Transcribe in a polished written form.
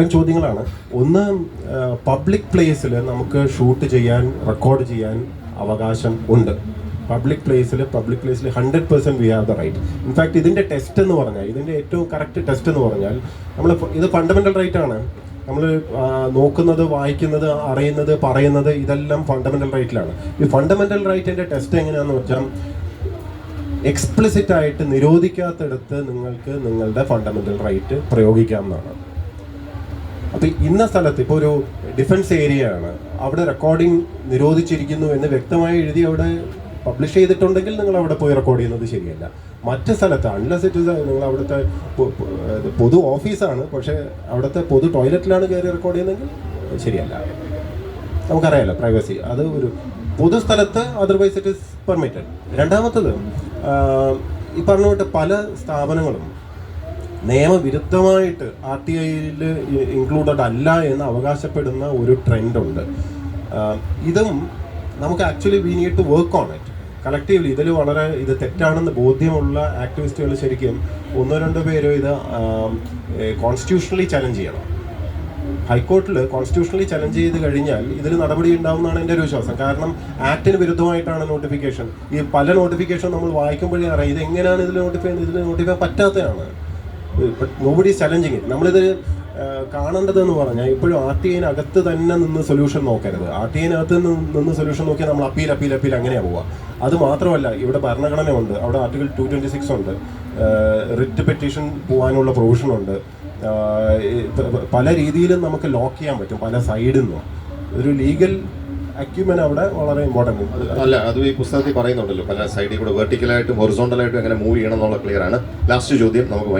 ചോദ്യങ്ങളാണ്. ഒന്ന്, പബ്ലിക് പ്ലേസിൽ നമുക്ക് ഷൂട്ട് ചെയ്യാൻ, റെക്കോർഡ് ചെയ്യാൻ അവകാശം ഉണ്ട്. പബ്ലിക് പ്ലേസിൽ 100% we have the right. In fact ഇതിൻ്റെ ടെസ്റ്റ് എന്ന് പറഞ്ഞാൽ, ഇതിൻ്റെ ഏറ്റവും കറക്റ്റ് ടെസ്റ്റ് എന്ന് പറഞ്ഞാൽ, ഇത് ഫണ്ടമെൻ്റൽ റൈറ്റ് ആണ്. നമ്മൾ നോക്കുന്നത്, വായിക്കുന്നത്, അറിയുന്നത്, പറയുന്നത് ഇതെല്ലാം ഫണ്ടമെൻ്റൽ റൈറ്റിലാണ്. ഈ ഫണ്ടമെൻ്റൽ റൈറ്റിൻ്റെ ടെസ്റ്റ് എങ്ങനെയാണെന്ന് വെച്ചാൽ, എക്സ്പ്ലിസിറ്റ് ആയിട്ട് നിരോധിക്കാത്തിടത്ത് നിങ്ങൾക്ക് നിങ്ങളുടെ ഫണ്ടമെൻ്റൽ റൈറ്റ് പ്രയോഗിക്കാവുന്നതാണ്. അപ്പോൾ ഇന്ന സ്ഥലത്ത് ഇപ്പോൾ ഒരു ഡിഫൻസ് ഏരിയ ആണ്, അവിടെ റെക്കോർഡിംഗ് നിരോധിച്ചിരിക്കുന്നു എന്ന് വ്യക്തമായി എഴുതി അവിടെ പബ്ലിഷ് ചെയ്തിട്ടുണ്ടെങ്കിൽ നിങ്ങൾ അവിടെ പോയി റെക്കോർഡ് ചെയ്യുന്നത് ശരിയല്ല. മറ്റ് സ്ഥലത്ത് അൺലെസ് ഇറ്റ് ഇസ് നിങ്ങൾ അവിടുത്തെ പൊതു ഓഫീസാണ്, പക്ഷേ അവിടുത്തെ പൊതു ടോയ്ലറ്റിലാണ് കയറി റെക്കോർഡ് ചെയ്യുന്നതെങ്കിൽ ശരിയല്ല. നമുക്കറിയാമല്ലോ പ്രൈവസി, അത് ഒരു പൊതു സ്ഥലത്ത് അതർവൈസ് ഇറ്റ് ഇസ് പെർമിറ്റഡ്. രണ്ടാമത്തത്, ഈ പറഞ്ഞുകൊണ്ട് പല സ്ഥാപനങ്ങളും നിയമവിരുദ്ധമായിട്ട് RTIയിൽ ഇൻക്ലൂഡഡ് അല്ല എന്ന് അവകാശപ്പെടുന്ന ഒരു ട്രെൻഡുണ്ട്. ഇതും നമുക്ക് actually we need to work on it collectively. ഇത് തെറ്റാണെന്ന് ബോധ്യമുള്ള ആക്ടിവിസ്റ്റുകൾ ശരിക്കും 1-2 പേര് ഇത് കോൺസ്റ്റിറ്റ്യൂഷണലി ചലഞ്ച് ചെയ്യണം. ഹൈക്കോർട്ടിൽ കോൺസ്റ്റിറ്റ്യൂഷണലി ചലഞ്ച് ചെയ്ത് കഴിഞ്ഞാൽ ഇതിൽ നടപടി ഉണ്ടാവുമെന്നാണ് എൻ്റെ ഒരു വിശ്വാസം. കാരണം ആക്ടിന് വിരുദ്ധമായിട്ടാണ് നോട്ടിഫിക്കേഷൻ. ഈ പല നോട്ടിഫിക്കേഷൻ നമ്മൾ വായിക്കുമ്പോഴേ അറിയാം ഇത് എങ്ങനെയാണ് ഇതിൽ നോട്ടിഫൈ പറ്റാത്തതാണ്. Nobody is challenging it. നമ്മളിത് കാണേണ്ടതെന്ന് പറഞ്ഞാൽ ഇപ്പോഴും RTIനകത്ത് തന്നെ നിന്ന് സൊല്യൂഷൻ നോക്കരുത്. RTIനകത്ത് നിന്ന് സൊല്യൂഷൻ നോക്കിയാൽ നമ്മൾ അപ്പീൽ അങ്ങനെയാണ് പോവുക. അത് മാത്രമല്ല, ഇവിടെ ഭരണഘടനയുണ്ട്, അവിടെ ആർട്ടിക്കിൾ 226 ഉണ്ട്, റിറ്റ് പെറ്റീഷൻ പോകാനുള്ള പ്രൊവിഷനുണ്ട്. പല രീതിയിലും നമുക്ക് ലോക്ക് ചെയ്യാൻ പറ്റും, പല സൈഡിൽ നിന്നും. ഒരു ലീഗൽ അക്യുമെന്റ് അവിടെ വളരെ ഇമ്പോർട്ടൻ്റ്. അല്ല, അത് ഈ പുസ്തകത്തിൽ പറയുന്നുണ്ടല്ലോ, പല സൈഡിൽ കൂടെ വെർട്ടിക്കലായിട്ടും ഹൊറിസോണ്ടലായിട്ടും എങ്ങനെ മൂവ് ചെയ്യണം എന്നുള്ള ക്ലിയർ ആണ്. ലാസ്റ്റ് ചോദ്യം നമുക്ക്